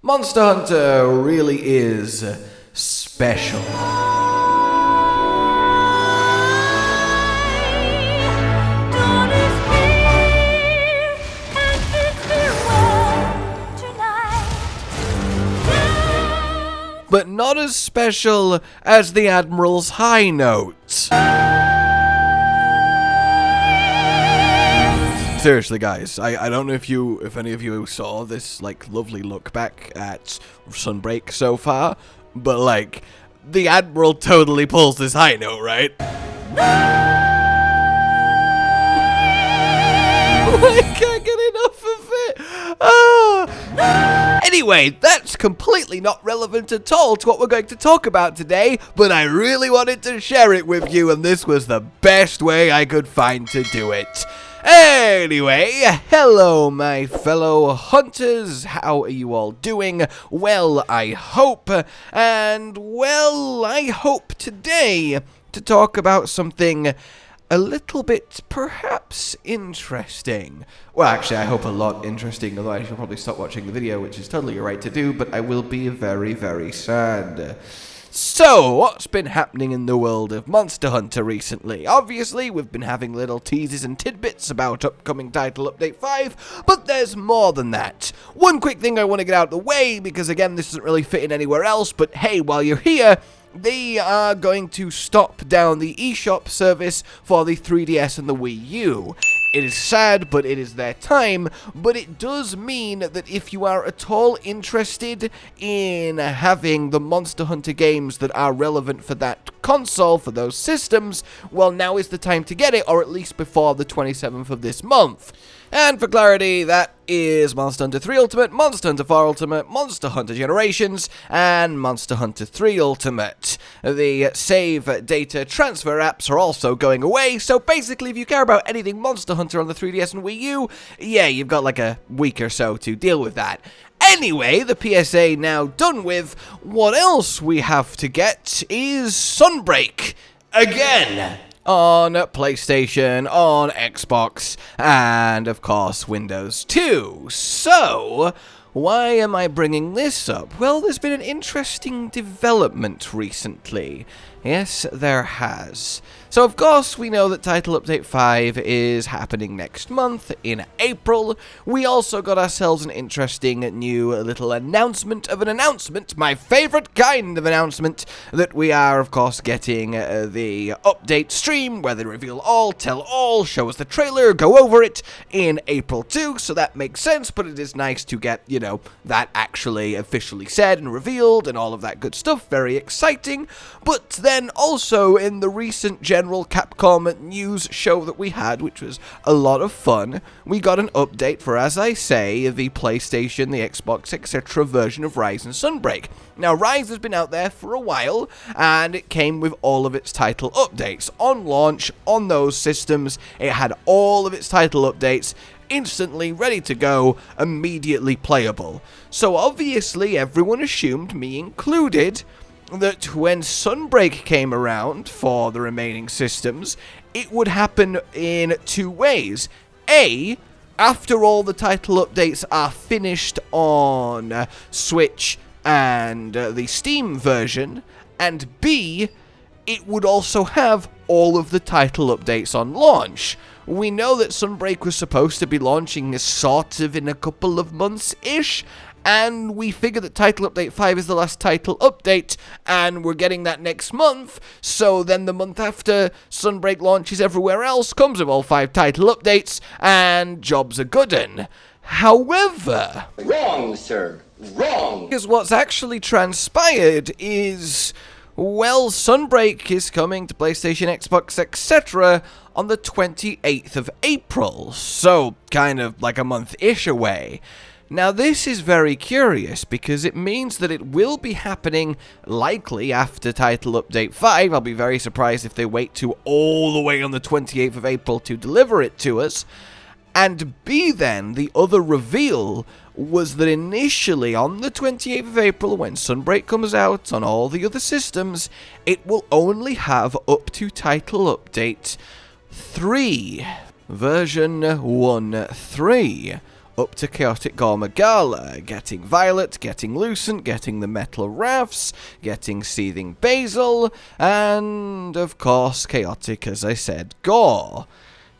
Monster Hunter really is special. But not as special as the Admiral's high note. Seriously, guys, I don't know if any of you saw this, like, lovely look back at Sunbreak so far, but, like, the Admiral totally pulls this high note, right? I can't get enough of it! Ah. Anyway, that's completely not relevant at all to what we're going to talk about today, but I really wanted to share it with you, and this was the best way I could find to do it. Anyway, hello my fellow hunters, how are you all doing? Well, I hope, and well, I hope today to talk about something a little bit, perhaps, interesting. Well, actually, I hope a lot interesting, although I should probably stop watching the video, which is totally your right to do, but I will be very, very sad. So, what's been happening in the world of Monster Hunter recently? Obviously, we've been having little teases and tidbits about upcoming Title Update 5, but there's more than that. One quick thing I want to get out of the way, because again, this doesn't really fit in anywhere else, but hey, while you're here, they are going to stop down the eShop service for the 3DS and the Wii U. It is sad, but it is their time, but it does mean that if you are at all interested in having the Monster Hunter games that are relevant for that console, for those systems, well, now is the time to get it, or at least before the 27th of this month. And for clarity, that is Monster Hunter 3 Ultimate, Monster Hunter 4 Ultimate, Monster Hunter Generations, and Monster Hunter 3 Ultimate. The save data transfer apps are also going away, so basically if you care about anything Monster Hunter on the 3DS and Wii U, yeah, you've got like a week or so to deal with that. Anyway, the PSA now done with, what else we have to get is Sunbreak again. On PlayStation, on Xbox, and of course Windows 2. So, why am I bringing this up? Well, there's been an interesting development recently. Yes, there has. So, of course, we know that Title Update 5 is happening next month, in April. We also got ourselves an interesting new little announcement of an announcement, my favorite kind of announcement, that we are, of course, getting the update stream, where they reveal all, tell all, show us the trailer, go over it, in April too, so that makes sense, but it is nice to get, you know, that actually officially said and revealed, and all of that good stuff, very exciting. But then also, in the recent general Capcom news show that we had, which was a lot of fun, we got an update for, as I say, the PlayStation, the Xbox, etc. version of Rise and Sunbreak. Now, Rise has been out there for a while, and it came with all of its title updates. On launch, on those systems, it had all of its title updates, instantly ready to go, immediately playable. So obviously, everyone assumed, me included, that when Sunbreak came around for the remaining systems, it would happen in two ways. A, after all the title updates are finished on Switch and the Steam version, and B, it would also have all of the title updates on launch. We know that Sunbreak was supposed to be launching sort of in a couple of months-ish, and we figure that Title Update 5 is the last title update, and we're getting that next month, so then the month after Sunbreak launches everywhere else comes with all 5 title updates, and jobs are good'n. However... Wrong, sir. Wrong! Because what's actually transpired is... well, Sunbreak is coming to PlayStation, Xbox, etc. on the 28th of April, so kind of like a month-ish away. Now, this is very curious, because it means that it will be happening likely after Title Update 5. I'll be very surprised if they wait to all the way on the 28th of April to deliver it to us. And B, then, the other reveal was that initially on the 28th of April, when Sunbreak comes out on all the other systems, it will only have up to Title Update 3, version 1.3. up to Chaotic Gormagala, getting Violet, getting Lucent, getting the Metal Rafts, getting Seething Basil, and of course Chaotic, as I said, Gore.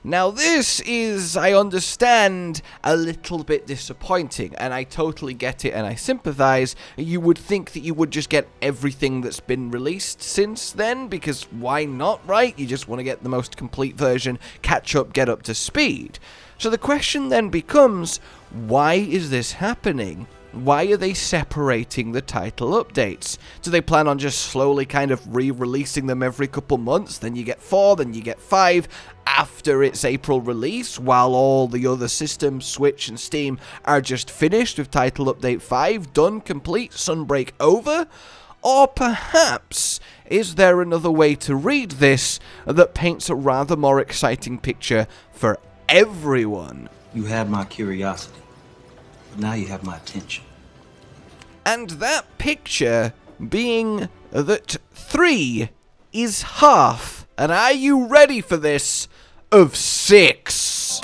Now this is, I understand, a little bit disappointing, and I totally get it and I sympathize. You would think that you would just get everything that's been released since then, because why not, right? You just want to get the most complete version, catch up, get up to speed. So the question then becomes, why is this happening? Why are they separating the title updates? Do they plan on just slowly kind of re-releasing them every couple months? Then you get 4, then you get 5 after its April release, while all the other systems, Switch and Steam, are just finished with title update 5, done, complete, Sunbreak over? Or perhaps, is there another way to read this that paints a rather more exciting picture for everyone? You have my curiosity. Now you have my attention. And that picture being that 3 is half, and are you ready for this, of 6?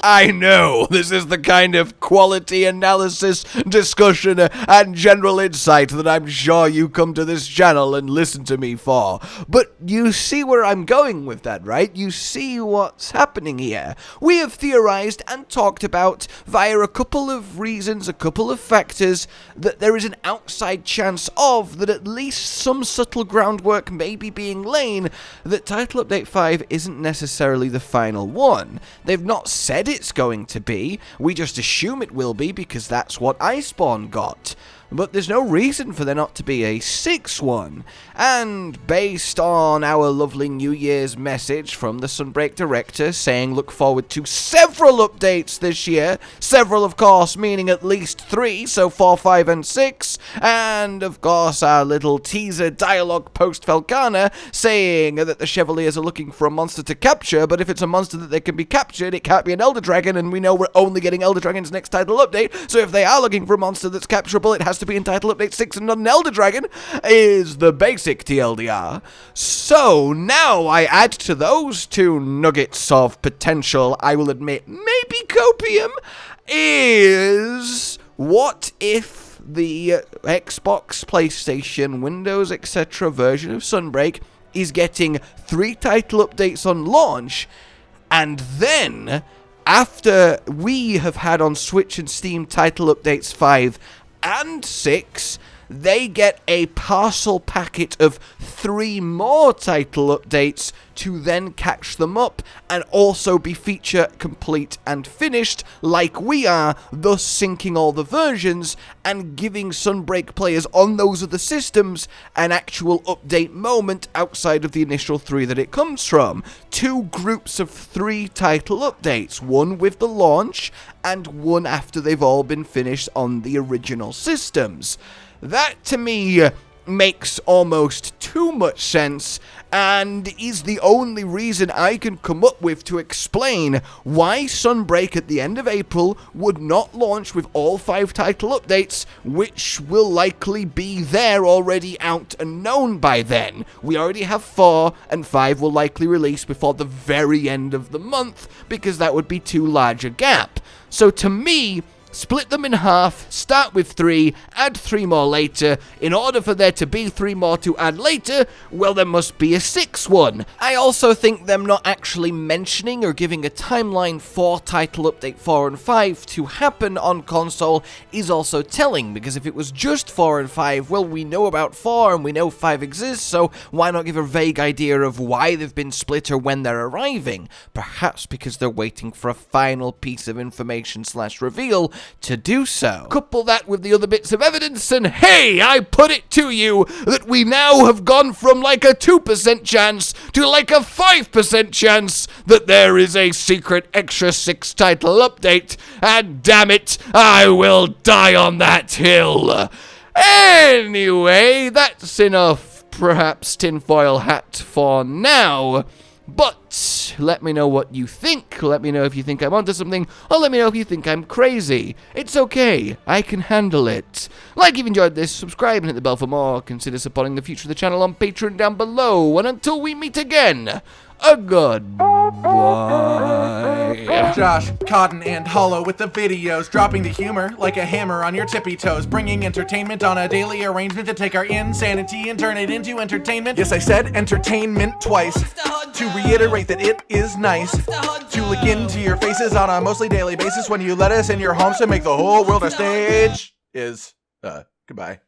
I know, this is the kind of quality analysis, discussion, and general insight that I'm sure you come to this channel and listen to me for. But you see where I'm going with that, right? You see what's happening here. We have theorized and talked about, via a couple of reasons, a couple of factors, that there is an outside chance of, that at least some subtle groundwork may be being laid, that Title Update 5 isn't necessarily the final one. They've not said it's going to be, we just assume it will be because that's what Iceborne got. But there's no reason for there not to be a 6th one. And based on our lovely New Year's message from the Sunbreak director saying look forward to several updates this year, several of course meaning at least 3, so 4, 5 and 6, and of course our little teaser dialogue post Felcana saying that the Chevaliers are looking for a monster to capture, but if it's a monster that they can be captured, it can't be an Elder Dragon, and we know we're only getting Elder Dragon's next title update, so if they are looking for a monster that's capturable, it has to be in Title Update 6 and not an Elder Dragon, is the basic TLDR. So now I add to those 2 nuggets of potential, I will admit, maybe copium, is what if the Xbox, PlayStation, Windows, etc. version of Sunbreak is getting 3 title updates on launch, and then after we have had on Switch and Steam title updates 5 and 6, they get a parcel packet of 3 more title updates to then catch them up and also be feature complete and finished like we are, thus syncing all the versions and giving Sunbreak players on those other systems an actual update moment outside of the initial 3 that it comes from. 2 groups of 3 title updates, one with the launch and one after they've all been finished on the original systems. That to me makes almost too much sense and is the only reason I can come up with to explain why Sunbreak at the end of April would not launch with all 5 title updates, which will likely be there already out and known by then. We already have 4 and 5 will likely release before the very end of the month because that would be too large a gap. So to me, split them in half, start with 3, add 3 more later. In order for there to be 3 more to add later, well, there must be a 6th one. I also think them not actually mentioning or giving a timeline for Title Update 4 and 5 to happen on console is also telling, because if it was just 4 and 5, well, we know about 4 and we know 5 exists, so why not give a vague idea of why they've been split or when they're arriving? Perhaps because they're waiting for a final piece of information / reveal to do so. Couple that with the other bits of evidence and hey, I put it to you that we now have gone from like a 2% chance to like a 5% chance that there is a secret extra 6 title update, and damn it, I will die on that hill. Anyway, that's enough perhaps tinfoil hat for now. But let me know what you think. Let me know if you think I'm onto something, or let me know if you think I'm crazy. It's okay. I can handle it. Like if you enjoyed this, subscribe and hit the bell for more. Consider supporting the future of the channel on Patreon down below. And until we meet again, a goodbye. Josh, Cotton, and Hollow with the videos, dropping the humor like a hammer on your tippy toes, bringing entertainment on a daily arrangement to take our insanity and turn it into entertainment. Yes, I said entertainment twice, to reiterate that it is nice to look into your faces on a mostly daily basis when you let us in your homes to make the whole world a stage. Goodbye.